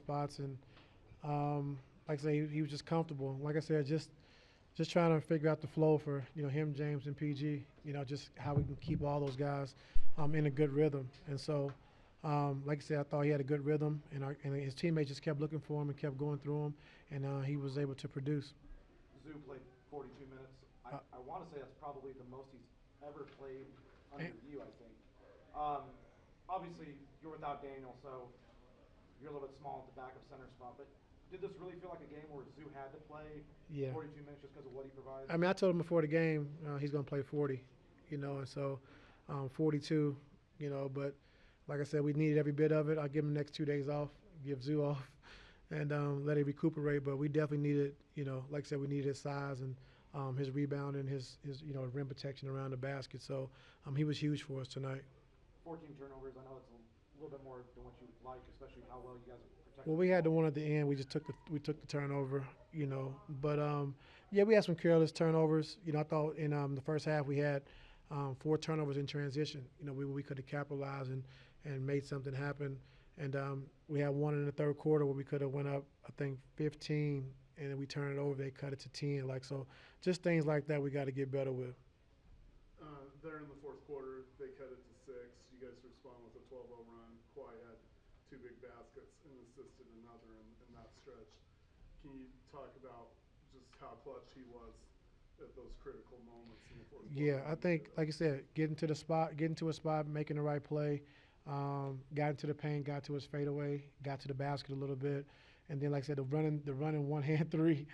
spots, and like I say, he was just comfortable. Like I said, just trying to figure out the flow for him, James, and PG. Just how we can keep all those guys in a good rhythm. And so, like I said, I thought he had a good rhythm, and his teammates just kept looking for him and kept going through him, and he was able to produce. Zoo played 42 minutes. I want to say that's probably the most he's ever played under you, I think. Obviously, you're without Daniel, so you're a little bit small at the backup center spot. But did this really feel like a game where Zoo had to play 42 minutes just because of what he provides? I mean, I told him before the game he's going to play 40, and so 42, but like I said, we needed every bit of it. I'll give him the next 2 days off, give Zoo off, and let him recuperate. But we definitely needed, like I said, we needed his size and his rebound and his rim protection around the basket. So he was huge for us tonight. 14 turnovers. I know it's a little bit more than what you would like, especially how well you guys protected. Well, we had the one at the end. We just took the turnover, But yeah, we had some careless turnovers. I thought in the first half we had 4 turnovers in transition. We could have capitalized and made something happen. And we had one in the third quarter where we could have went up, I think, 15, and then we turned it over. They cut it to 10. So just things like that we got to get better with. There in the fourth quarter, they cut it to 6. You guys responded with a 12-0 run. Kawhi had 2 big baskets and assisted another in that stretch. Can you talk about just how clutch he was at those critical moments in the fourth quarter? Yeah, I think, like I said, getting to a spot, making the right play, got into the paint, got to his fadeaway, got to the basket a little bit, and then, like I said, the running one-hand three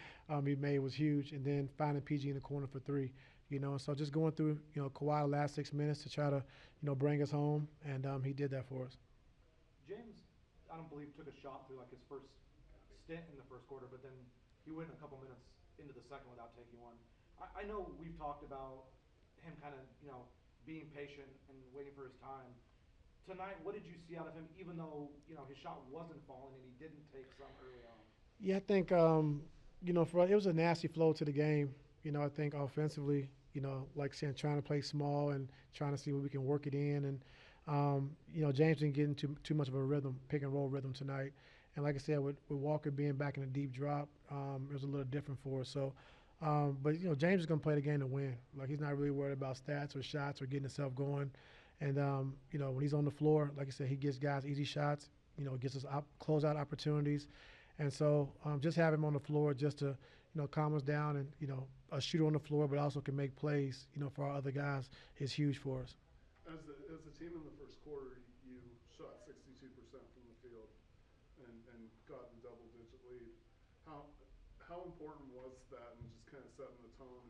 he made was huge, and then finding PG in the corner for 3. So just going through, Kawhi the last 6 minutes to try to, bring us home, and he did that for us. James, I don't believe, took a shot through his first stint in the first quarter, but then he went a couple minutes into the second without taking one. I know we've talked about him kind of, being patient and waiting for his time. Tonight, what did you see out of him, even though, his shot wasn't falling and he didn't take some early on? Yeah, I think, for us, it was a nasty flow to the game. I think offensively, like saying, trying to play small and trying to see where we can work it in. And, James didn't get into too much of a rhythm, pick and roll rhythm tonight. And like I said, with Walker being back in a deep drop, it was a little different for us. So, but, James is going to play the game to win. He's not really worried about stats or shots or getting himself going. And, when he's on the floor, like I said, he gives guys easy shots, gets us closeout opportunities. And so just have him on the floor just to, calm us down and, a shooter on the floor, but also can make plays, for our other guys is huge for us. As a team in the first quarter, you shot 62% from the field and got the double-digit lead. How important was that in just kind of setting the tone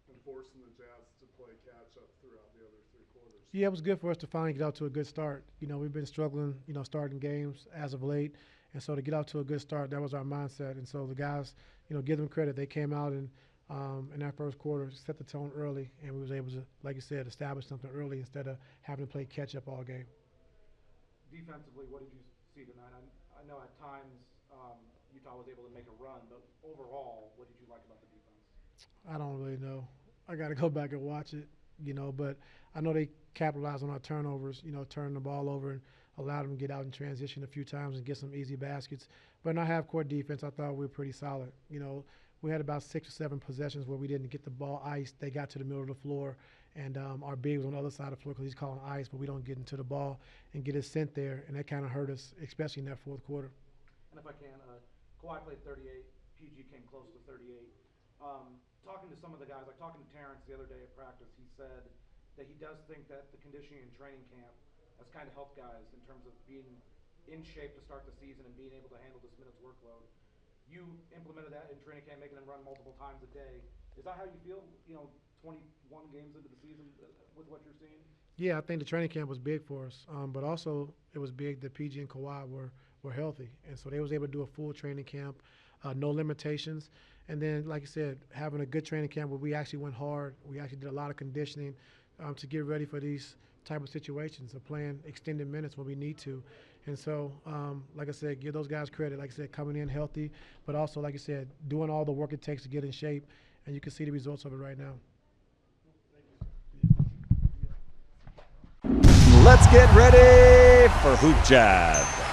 and forcing the Jazz to play catch-up throughout the other 3 quarters? Yeah, it was good for us to finally get out to a good start. We've been struggling, starting games as of late. And so to get out to a good start, that was our mindset. And so the guys, give them credit. They came out and in that first quarter, set the tone early, and we was able to, like you said, establish something early instead of having to play catch-up all game. Defensively, what did you see tonight? I know at times Utah was able to make a run, but overall, what did you like about the defense? I don't really know. I got to go back and watch it, but I know they capitalized on our turnovers, turning the ball over and allowed them to get out in transition a few times and get some easy baskets. But in our half-court defense, I thought we were pretty solid. We had about 6 or 7 possessions where we didn't get the ball iced. They got to the middle of the floor, and our big was on the other side of the floor because he's calling ice, but we don't get into the ball and get it sent there, and that kind of hurt us, especially in that fourth quarter. And if I can, Kawhi played 38. PG came close to 38. Talking to some of the guys, like talking to Terrence the other day at practice, he said that he does think that the conditioning in training camp has kind of helped guys in terms of being in shape to start the season and being able to handle this minutes workload. You implemented that in training camp, making them run multiple times a day. Is that how you feel, 21 games into the season with what you're seeing? Yeah, I think the training camp was big for us, but also it was big that PG and Kawhi were healthy, and so they was able to do a full training camp, no limitations. And then, like I said, having a good training camp where we actually went hard. We actually did a lot of conditioning to get ready for these type of situations of playing extended minutes when we need to. And so, like I said, give those guys credit. Like I said, coming in healthy, but also, like I said, doing all the work it takes to get in shape, and you can see the results of it right now. Let's get ready for HoopJab.